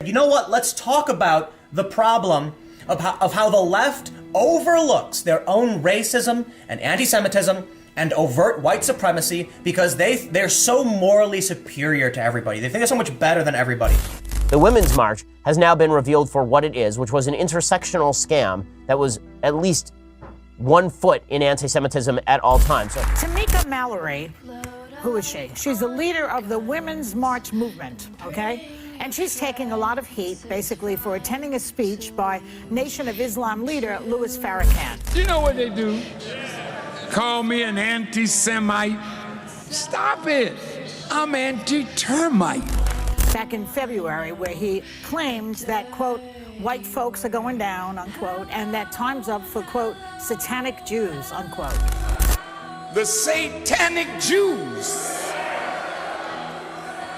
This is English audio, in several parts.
You know what? Let's talk about the problem of how the left overlooks their own racism and anti-Semitism and overt white supremacy because they're so morally superior to everybody. They think they're so much better than everybody. The Women's March has now been revealed for what it is, which was an intersectional scam that was at least 1 foot in anti-Semitism at all times. So, Tamika Mallory, who is she? She's the leader of the Women's March movement, okay? And she's taking a lot of heat, basically, for attending a speech by Nation of Islam leader Louis Farrakhan. You know what they do? Call me an anti-Semite. Stop it. I'm anti-termite. Back in February, where he claimed that, quote, white folks are going down, unquote, and that time's up for, quote, satanic Jews, unquote. The satanic Jews.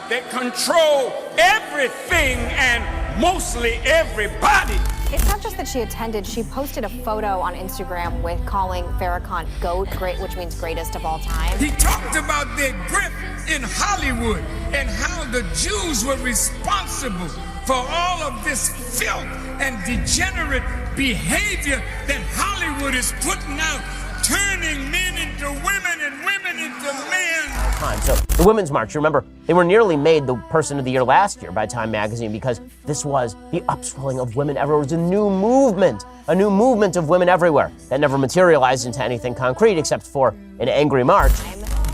They control everything and mostly everybody. It's not just that she attended, she posted a photo on Instagram with calling Farrakhan GOAT, which means greatest of all time. He talked about their grip in Hollywood and how the Jews were responsible for all of this filth and degenerate behavior that Hollywood is putting out, turning men into women and women into men. So the Women's March, you remember, they were nearly made the Person of the Year last year by Time magazine because this was the upswelling of women everywhere. It was a new movement of women everywhere that never materialized into anything concrete except for an angry march.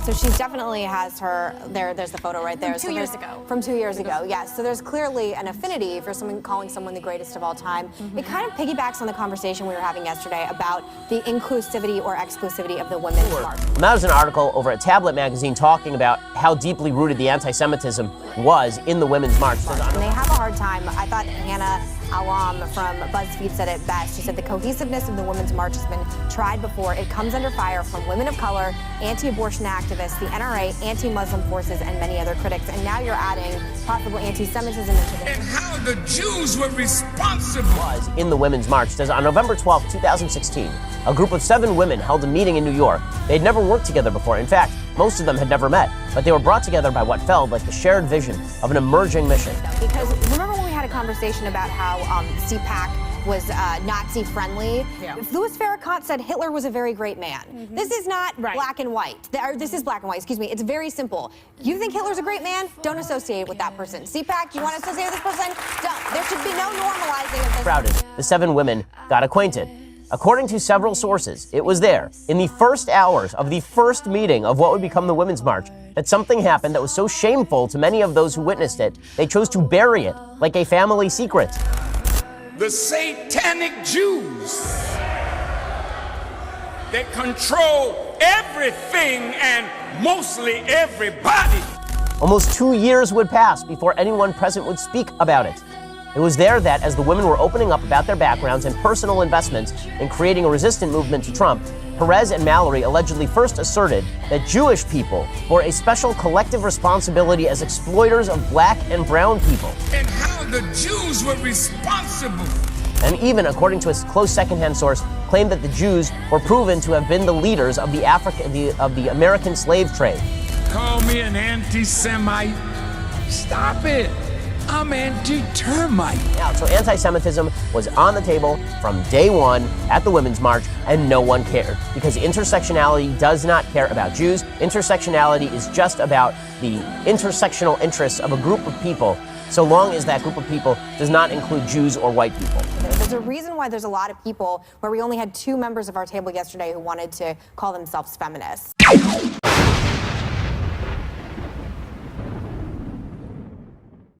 So she definitely has her, there's the photo right there. From 2 years ago. From 2 years ago, yes. So there's clearly an affinity for someone calling someone the greatest of all time. It kind of piggybacks on the conversation we were having yesterday about the inclusivity or exclusivity of the Women's March. And that was an article over at Tablet magazine talking about how deeply rooted the anti-Semitism was in the Women's March. And they have a hard time. I thought Hannah Alam from BuzzFeed said it best. She said the cohesiveness of the Women's March has been tried before. It comes under fire from women of color, anti-abortion activists, the NRA, anti-Muslim forces, and many other critics. And now you're adding possible anti-Semitism into the... And how the Jews were responsible. Was in the Women's March. Says on November 12, 2016, a group of 7 women held a meeting in New York. They'd never worked together before. In fact, most of them had never met, but they were brought together by what felt like the shared vision of an emerging mission. Because remember when we had a conversation about how CPAC was Nazi-friendly? Yeah. If Louis Farrakhan said Hitler was a very great man. This is not black and white. This is black and white, excuse me. It's very simple. You think Hitler's a great man? Don't associate with that person. CPAC, you want to associate with this person? Don't. There should be no normalizing of this. Crowded. The 7 women got acquainted. According to several sources, it was there, in the first hours of the first meeting of what would become the Women's March, that something happened that was so shameful to many of those who witnessed it, they chose to bury it like a family secret. The satanic Jews. They control everything and mostly everybody. Almost 2 years would pass before anyone present would speak about it. It was there that, as the women were opening up about their backgrounds and personal investments in creating a resistant movement to Trump, Perez and Mallory allegedly first asserted that Jewish people bore a special collective responsibility as exploiters of black and brown people. And how the Jews were responsible. And even, according to a close secondhand source, claimed that the Jews were proven to have been the leaders of the American slave trade. Call me an anti-Semite. Stop it. I'm anti-termite. Yeah, so anti-Semitism was on the table from day one at the Women's March, and no one cared. Because intersectionality does not care about Jews. Intersectionality is just about the intersectional interests of a group of people, so long as that group of people does not include Jews or white people. There's a reason why there's a lot of people where we only had 2 members of our table yesterday who wanted to call themselves feminists.